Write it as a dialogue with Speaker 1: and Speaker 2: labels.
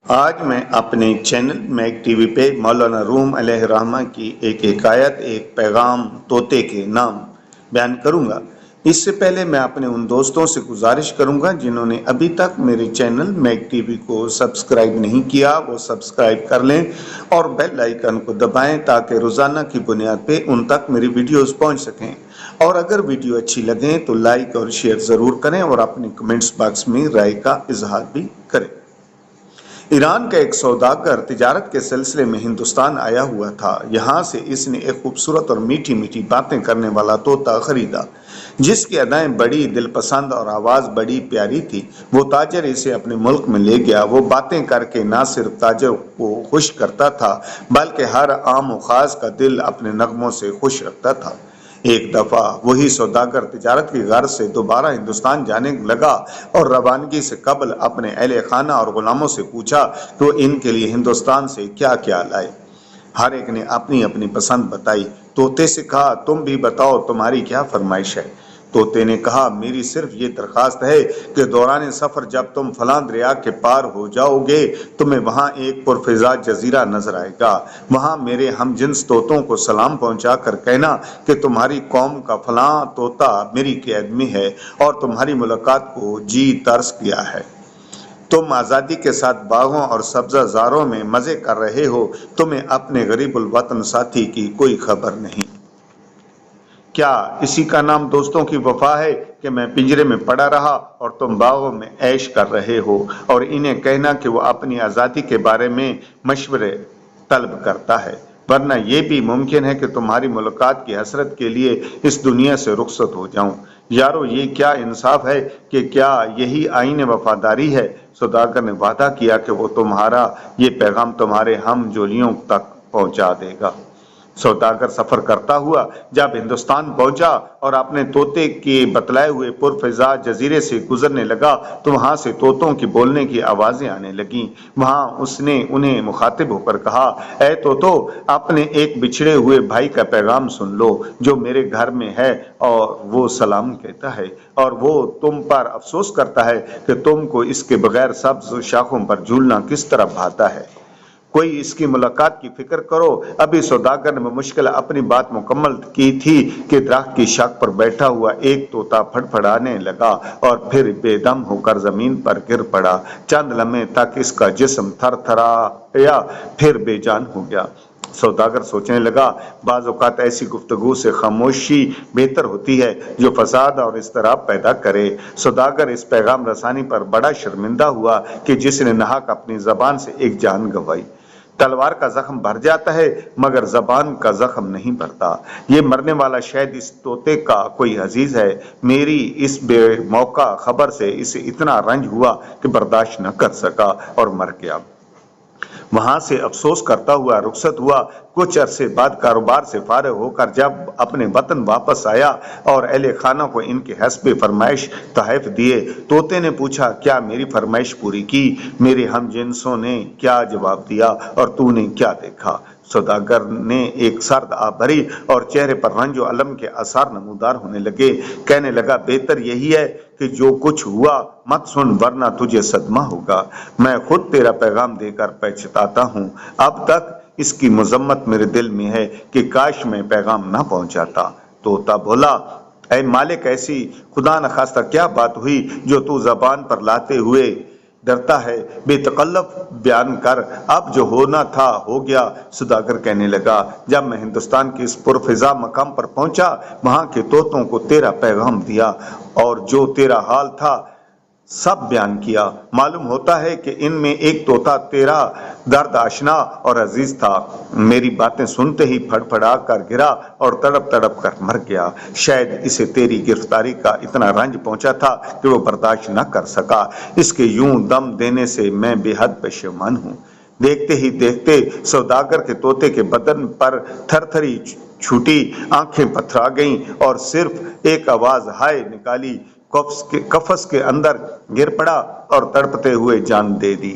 Speaker 1: آج میں اپنے چینل میک ٹی وی پہ مولانا روم علیہ الرحمہ کی ایک حکایت ایک پیغام طوطے کے نام بیان کروں گا۔ اس سے پہلے میں اپنے ان دوستوں سے گزارش کروں گا جنہوں نے ابھی تک میرے چینل میک ٹی وی کو سبسکرائب نہیں کیا وہ سبسکرائب کر لیں اور بیل آئیکن کو دبائیں تاکہ روزانہ کی بنیاد پہ ان تک میری ویڈیوز پہنچ سکیں، اور اگر ویڈیو اچھی لگیں تو لائک اور شیئر ضرور کریں اور اپنے کمنٹس باکس میں رائے کا اظہار بھی کریں۔ ایران کا ایک سوداگر تجارت کے سلسلے میں ہندوستان آیا ہوا تھا۔ یہاں سے اس نے ایک خوبصورت اور میٹھی میٹھی باتیں کرنے والا طوطا خریدا جس کی ادائیں بڑی دل پسند اور آواز بڑی پیاری تھی۔ وہ تاجر اسے اپنے ملک میں لے گیا۔ وہ باتیں کر کے نہ صرف تاجر کو خوش کرتا تھا بلکہ ہر عام و خاص کا دل اپنے نغموں سے خوش رکھتا تھا۔ ایک دفعہ وہی سوداگر تجارت کی غرض سے دوبارہ ہندوستان جانے لگا اور روانگی سے قبل اپنے اہل خانہ اور غلاموں سے پوچھا کہ وہ ان کے لیے ہندوستان سے کیا کیا لائے۔ ہر ایک نے اپنی اپنی پسند بتائی۔ طوطے سے کہا، تم بھی بتاؤ تمہاری کیا فرمائش ہے؟ طوطے نے کہا، میری صرف یہ درخواست ہے کہ دوران سفر جب تم فلاں دریا کے پار ہو جاؤ گے تمہیں وہاں ایک پرفضا جزیرہ نظر آئے گا۔ وہاں میرے ہم جنس طوطوں کو سلام پہنچا کر کہنا کہ تمہاری قوم کا فلاں طوطا میری قید میں ہے اور تمہاری ملاقات کو جی ترس کیا ہے۔ تم آزادی کے ساتھ باغوں اور سبزہ زاروں میں مزے کر رہے ہو، تمہیں اپنے غریب الوطن ساتھی کی کوئی خبر نہیں۔ کیا اسی کا نام دوستوں کی وفا ہے کہ میں پنجرے میں پڑا رہا اور تم باغوں میں عیش کر رہے ہو، اور انہیں کہنا کہ وہ اپنی آزادی کے بارے میں مشورے طلب کرتا ہے، ورنہ یہ بھی ممکن ہے کہ تمہاری ملاقات کی حسرت کے لیے اس دنیا سے رخصت ہو جاؤں۔ یارو، یہ کیا انصاف ہے کہ کیا یہی آئین وفاداری ہے؟ سوداگر نے وعدہ کیا کہ وہ تمہارا یہ پیغام تمہارے ہم جولیوں تک پہنچا دے گا۔ سوداگر سفر کرتا ہوا جب ہندوستان پہنچا اور اپنے طوطے کے بتلائے ہوئے پرفضا جزیرے سے گزرنے لگا تو وہاں سے طوطوں کی بولنے کی آوازیں آنے لگیں۔ وہاں اس نے انہیں مخاطب ہو کر کہا، اے طوطو، اپنے ایک بچھڑے ہوئے بھائی کا پیغام سن لو جو میرے گھر میں ہے، اور وہ سلام کہتا ہے اور وہ تم پر افسوس کرتا ہے کہ تم کو اس کے بغیر سبز شاخوں پر جھولنا کس طرح بھاتا ہے۔ کوئی اس کی ملاقات کی فکر کرو۔ ابھی سوداگر نے بمشکل اپنی بات مکمل کی تھی کہ درخت کی شاخ پر بیٹھا ہوا ایک طوطا پھڑپھڑانے لگا اور پھر بے دم ہو کر زمین پر گر پڑا۔ چند لمحے تک اس کا جسم تھر تھرایا، پھر بے جان ہو گیا۔ سوداگر سوچنے لگا، بعض اوقات ایسی گفتگو سے خاموشی بہتر ہوتی ہے جو فساد اور اضطراب پیدا کرے۔ سوداگر اس پیغام رسانی پر بڑا شرمندہ ہوا کہ جس نے ناحق اپنی زبان سے ایک جان گنوائی۔ تلوار کا زخم بھر جاتا ہے مگر زبان کا زخم نہیں بھرتا۔ یہ مرنے والا شاید اس طوطے کا کوئی عزیز ہے۔ میری اس بے موقع خبر سے اسے اتنا رنج ہوا کہ برداشت نہ کر سکا اور مر گیا۔ وہاں سے افسوس کرتا ہوا رخصت ہوا۔ کچھ عرصے بعد کاروبار سے فارغ ہو کر جب اپنے وطن واپس آیا اور اہل خانہ کو ان کے حسب فرمائش تحائف دیے، طوطے نے پوچھا، کیا میری فرمائش پوری کی؟ میرے ہم جنسوں نے کیا جواب دیا اور تو نے کیا دیکھا؟ سوداگر نے ایک سرد آہ بھری اور چہرے پر رنج و الم کے آثار نمودار ہونے لگے۔ کہنے لگا، بہتر یہی ہے کہ جو کچھ ہوا مت سن ورنہ تجھے صدمہ ہوگا۔ میں خود تیرا پیغام دے کر پچھتاتا ہوں۔ اب تک اس کی مذمت میرے دل میں ہے کہ کاش میں پیغام نہ پہنچاتا۔ طوطا بولا، اے مالک، ایسی خدا نخواستہ کیا بات ہوئی جو تو زبان پر لاتے ہوئے ڈرتا ہے؟ بے تکلف بیان کر، اب جو ہونا تھا ہو گیا۔ سوداگر کہنے لگا، جب میں ہندوستان کے اس پرفضا مقام پر پہنچا وہاں کے طوطوں کو تیرا پیغام دیا اور جو تیرا حال تھا سب بیان کیا۔ معلوم ہوتا ہے کہ ان میں ایک طوطا تیرا درد آشنا اور عزیز تھا۔ میری باتیں سنتے ہی پھڑپھڑا کر گرا اور تڑپ تڑپ کر مر گیا۔ شاید اسے تیری گرفتاری کا اتنا رنج پہنچا تھا کہ وہ برداشت نہ کر سکا۔ اس کے یوں دم دینے سے میں بے حد پشیمان ہوں۔ دیکھتے ہی دیکھتے سوداگر کے طوطے کے بدن پر تھر تھری چھوٹی، آنکھیں پتھرا گئیں اور صرف ایک آواز ہائے نکالی، قفس کے اندر گر پڑا اور تڑپتے ہوئے جان دے دی۔